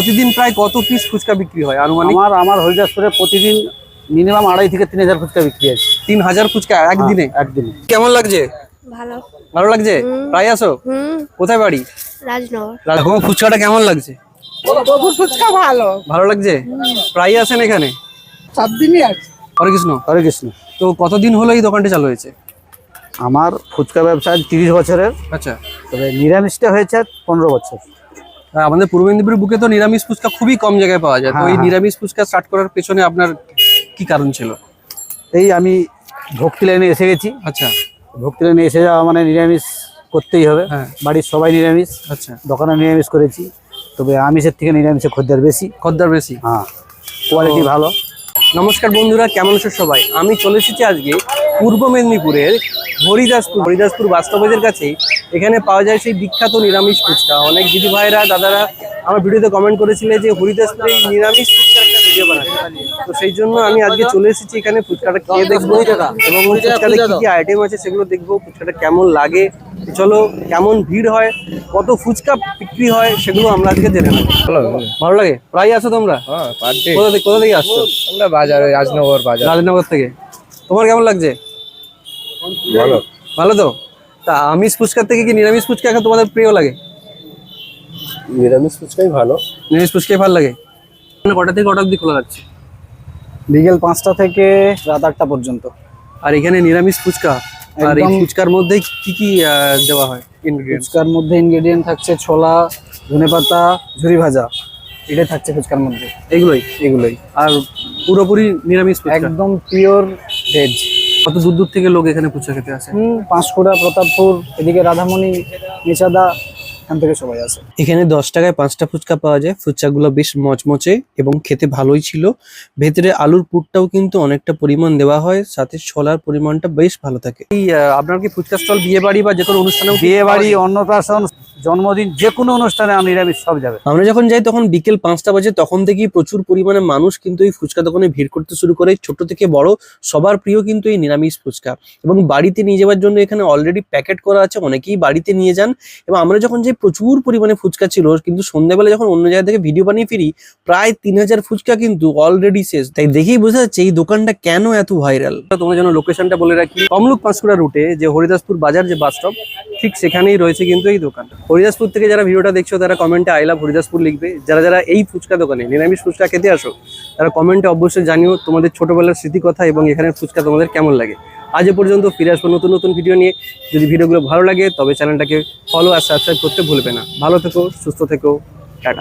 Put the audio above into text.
প্রতিদিন প্রায় কত পিস ফুচকা বিক্রি হয় আনুমানিক? আমার হরিদাসপুরে প্রতিদিন মিনিমাম 2.5 থেকে 3,000 ফুচকা বিক্রি আছে। 3,000 ফুচকা একদিনে? একদিনে। কেমন লাগছে? ভালো। ভালো লাগছে? প্রায় আসো? কোথায় বাড়ি? রাজনগর। ফুচকাটা কেমন লাগছে? ফুচকা ভালো ভালো লাগছে? প্রায় আসেন এখানে? 7 দিনই আছে। হরে কৃষ্ণ। হরে কৃষ্ণ। তো কতদিন হলো এই দোকানটা চালু হয়েছে? আমার ফুচকা ব্যবসা 30 বছরের, আচ্ছা। তবে নিরামিষটা হয়েছে 15 বছর। আমাদের পূর্ব মেদিনীপুর বুকে তো নিরামিষ ফুচকা খুবই কম জায়গায় পাওয়া যায়, তো এই হ্যাঁ। নিরামিষ ফুচকা স্টার্ট করার পেছনে আপনার কি কারণ ছিল? এই আমি ভক্তি লাইনে এসে গেছি। আচ্ছা। ভক্তি লাইনে এসে যাওয়া মানে নিরামিষ করতেই হবে। হ্যাঁ। বাড়ির সবাই নিরামিষ, আচ্ছা। দোকানে নিরামিষ করেছি, তবে আমিষের থেকে নিরামিষে খদ্দের বেশি। খদ্দার বেশি? হ্যাঁ, কোয়ালিটি ভালো। নমস্কার বন্ধুরা, কেমন আছো সবাই? আমি চলে এসেছি আজকে পূর্ব মেদিনীপুরের হরিদাসপুর বাস স্টপেজের কাছেই। এখানে পাওয়া যায় সেই বিখ্যাত নিরামিষ ফুচকা। অনেক দিদি ভাইরা দাদারা আমার ভিডিওতে কমেন্ট করেছিলে যে হরিদাসপুরে এই নিরামিষ ফুচকার একটা ভিডিও বানাতে, তো সেই জন্য আমি আজকে চলে এসেছি এখানে। ফুচকাটা খেয়ে দেখবো এবং ফুচকাতে কি কি আইটেম আছে সেগুলো দেখবো, ফুচকাটা কেমন লাগে, চলো কেমন ভিড় হয়, কত ফুচকা বিক্রি হয় সেগুলো আমরা আজকে জেনে নেবো। ভালো লাগে? প্রায় আসো তোমরা? কোথা থেকে আসছো? আমরা বাজারে, রাজনগর থেকে। তোমার কেমন লাগছে? ভালো। ভালো তো? তা আমিষ ফুচকার থেকে কি নিরামিষ ফুচকা এখন তোমাদের প্রিয় লাগে? নিরামিষ ফুচকাই ভালো। নিরামিষ ফুচকাই ভালো লাগে। কটা থেকে কটা অবধি খোলা যাচ্ছে? বিকেল 5টা থেকে রাত 8টা পর্যন্ত। আর এখানে নিরামিষ ফুচকা, আর এই একদম। ফুচকার মধ্যে কি কি দেওয়া হয় ইনগ্রেডিয়েন্টস? ফুচকার মধ্যে ইনগ্রেডিয়েন্ট থাকছে ছোলা, ধনেপাতা, ঝুরি ভাজা, এটাই থাকছে ফুচকার মধ্যে। এগুলোই। আর পুরোপুরি নিরামিষ ফুচকা, একদম পিওর ভেজ। কত দূর দূর থেকে লোক এখানে ফুচকা খেতে আসে? পাঁশকুড়া, প্রতাপপুর, এদিকে রাধামণি, নিচাদা, এখান থেকে সবাই আসে। এখানে 10 টাকায় 5টা ফুচকা পাওয়া যায়। ফুচকাগুলো বেশ মচমচে এবং খেতে ভালোই ছিল। ভেতরে আলুর পুরটাও কিন্তু অনেকটা পরিমাণ দেওয়া হয়, সাথে ছোলার পরিমাণটা বেশ ভালো থাকে। এই আপনার কি ফুচকা স্টল বিয়ে বাড়ি বা যে কোনো অনুষ্ঠানে? বিয়ে বাড়ি, অন্নপ্রাশন, জন্মদিন, যে কোনো অনুষ্ঠানে নিরামিষ সব যাবে। আমরা যখন যাই তখন বিকেল 5টা বাজে, তখন থেকেই প্রচুর পরিমাণে মানুষ কিন্তু এই ফুচকা দোকানে ভিড় করতে শুরু করে। ছোট থেকে বড় সবার প্রিয় কিন্তু এই নিরামিষ ফুচকা, এবং বাড়িতে নিয়ে যাওয়ার জন্য এখানে অলরেডি প্যাকেট করা আছে, অনেকেই বাড়িতে নিয়ে যান। এবং আমরা যখন যাই প্রচুর পরিমাণে ফুচকা ছিল, কিন্তু সন্ধ্যাবেলা যখন অন্য জায়গা থেকে ভিডিও বানিয়ে ফিরি প্রায় 3,000 ফুচকা কিন্তু অলরেডি শেষ। তাই দেখেই বোঝা যাচ্ছে এই দোকানটা কেন এত ভাইরাল। তোমার জন্য লোকেশনটা বলে রাখি, তমলুক পাঁশকুড়া রুটে যে হরিদাসপুর বাজার যে বাস স্টপ, ঠিক সেখানেই রয়েছে কিন্তু এই দোকান। হরিদাসপুর থেকে যারা ভিডিওটা দেখছো তারা কমেন্টে আই লাভ হরিদাসপুর লিখবে। যারা যারা এই ফুচকা দোকানে নিরামিষ ফুচকা খেতে আসো তারা কমেন্টে অবশ্যই জানিও তোমাদের ছোটবেলার স্মৃতি কথা এবং এখানের ফুচকা তোমাদের কেমন লাগে। আজ পর্যন্ত ফিরে আসবো নতুন নতুন ভিডিও নিয়ে। যদি ভিডিওগুলো ভালো লাগে তবে চ্যানেলটাকে ফলো আর সাবস্ক্রাইব করতে ভুলবে না। ভালো থেকো, সুস্থ থেকো, টাটা।